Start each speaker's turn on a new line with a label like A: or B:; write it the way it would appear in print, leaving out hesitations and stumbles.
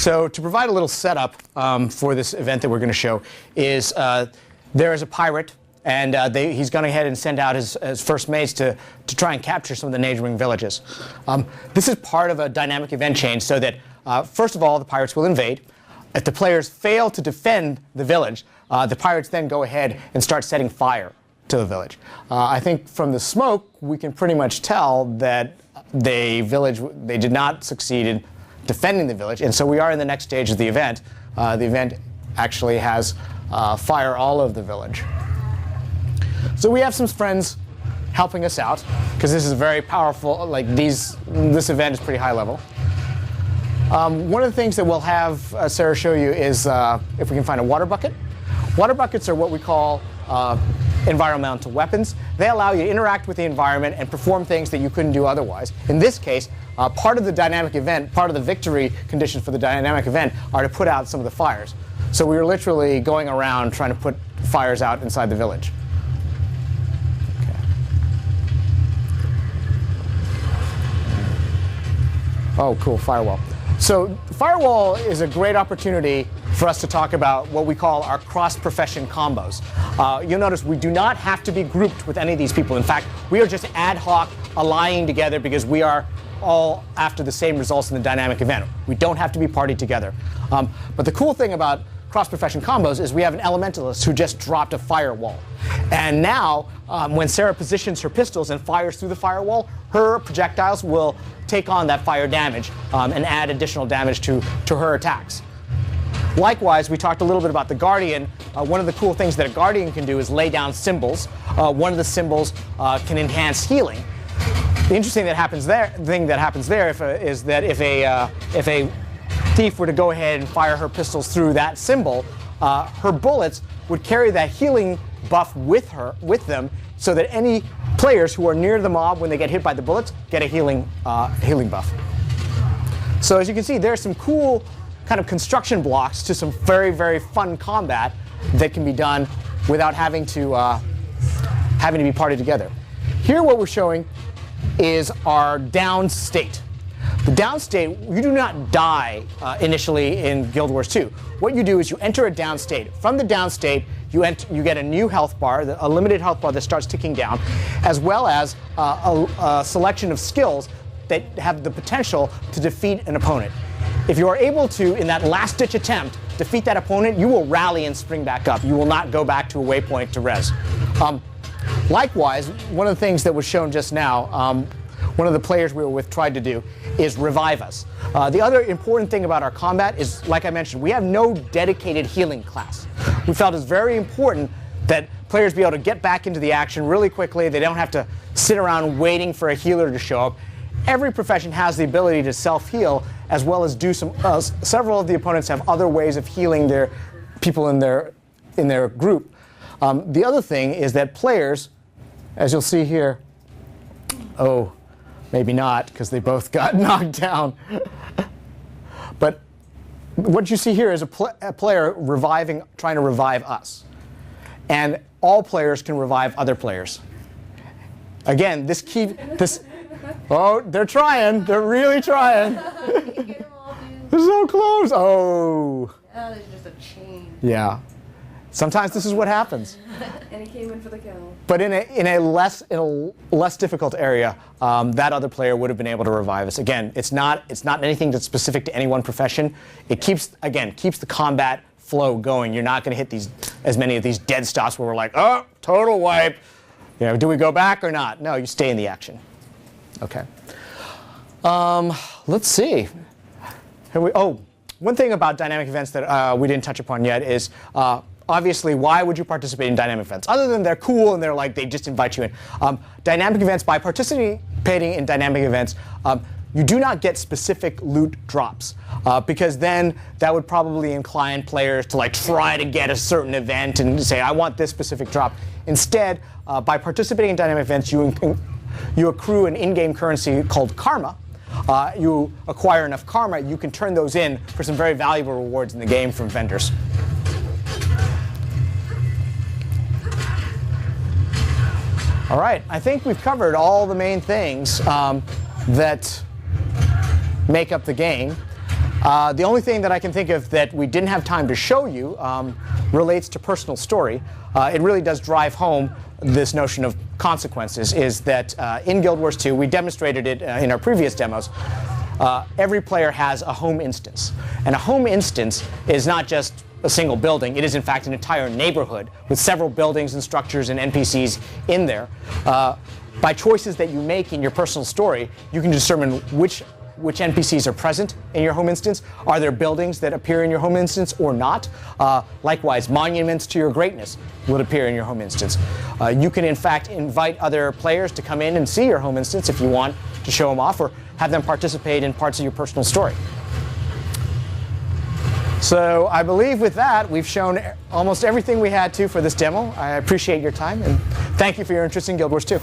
A: So to provide a little setup for this event that we're going to show is there is a pirate, and he's going ahead and send out his first mates to try and capture some of the neighboring villages. This is part of a dynamic event chain so that, first of all, the pirates will invade. If the players fail to defend the village, the pirates then go ahead and start setting fire to the village. I think from the smoke, we can pretty much tell that they did not succeed in defending the village, and so we are in the next stage of the event. The event actually has fire all over the village. So we have some friends helping us out, because this is very powerful, this event is pretty high level. One of the things that we'll have Sarah show you is if we can find a water bucket. Water buckets are what we call environmental weapons. They allow you to interact with the environment and perform things that you couldn't do otherwise. In this case, part of the dynamic event, part of the victory conditions for the dynamic event are to put out some of the fires. So we were literally going around trying to put fires out inside the village. Okay. Oh, cool, firewall. So firewall is a great opportunity for us to talk about what we call our cross-profession combos. You'll notice we do not have to be grouped with any of these people. In fact, we are just ad hoc aligning together because we are all after the same results in the dynamic event. We don't have to be partied together. But the cool thing about cross-profession combos is we have an elementalist who just dropped a firewall. And now, when Sarah positions her pistols and fires through the firewall, her projectiles will take on that fire damage and add additional damage to her attacks. Likewise, we talked a little bit about the Guardian. One of the cool things that a Guardian can do is lay down symbols. One of the symbols can enhance healing. The interesting thing that happens there is that if a thief were to go ahead and fire her pistols through that symbol, her bullets would carry that healing buff with them, so that any players who are near the mob when they get hit by the bullets get a healing buff. So as you can see, there's some cool kind of construction blocks to some very, very fun combat that can be done without having to be partied together. Here what we're showing is our down state. The down state, you do not die initially in Guild Wars 2. What you do is you enter a down state. From the down state, you get a new health bar, a limited health bar that starts ticking down, as well as a selection of skills that have the potential to defeat an opponent. If you are able to, in that last-ditch attempt, defeat that opponent, you will rally and spring back up. You will not go back to a waypoint to res. Likewise, one of the things that was shown just now, one of the players we were with tried to do, is revive us. The other important thing about our combat is, like I mentioned, we have no dedicated healing class. We felt it's very important that players be able to get back into the action really quickly. They don't have to sit around waiting for a healer to show up. Every profession has the ability to self-heal, as well as do several of the opponents have other ways of healing their people in their group. The other thing is that players, as you'll see here, oh, maybe not, because they both got knocked down. But what you see here is a player trying to revive us. And all players can revive other players. Again, oh, they're trying. They're really trying. They're so close. Oh.
B: Oh, there's just a chain.
A: Yeah. Sometimes this is what happens.
B: And he came in for the kill.
A: But in a less difficult area, that other player would have been able to revive us. Again, it's not anything that's specific to any one profession. It keeps the combat flow going. You're not going to hit as many of these dead stops where we're like, oh, total wipe. Do we go back or not? No, you stay in the action. Okay. Let's see. One thing about dynamic events that we didn't touch upon yet is obviously, why would you participate in dynamic events? Other than they're cool and they just invite you in. Dynamic events, by participating in dynamic events, you do not get specific loot drops, because then that would probably incline players to try to get a certain event and say, I want this specific drop. Instead, by participating in dynamic events, you accrue an in-game currency called karma. You acquire enough karma, you can turn those in for some very valuable rewards in the game from vendors. All right, I think we've covered all the main things that make up the game. The only thing that I can think of that we didn't have time to show you relates to personal story. It really does drive home this notion of consequences, is that in Guild Wars 2, we demonstrated it in our previous demos, every player has a home instance. And a home instance is not just a single building. It is, in fact, an entire neighborhood with several buildings and structures and NPCs in there. By choices that you make in your personal story, you can determine which NPCs are present in your home instance. Are there buildings that appear in your home instance or not? Likewise, monuments to your greatness would appear in your home instance. You can, in fact, invite other players to come in and see your home instance if you want to show them off, or have them participate in parts of your personal story. So I believe with that, we've shown almost everything we had to for this demo. I appreciate your time, and thank you for your interest in Guild Wars 2.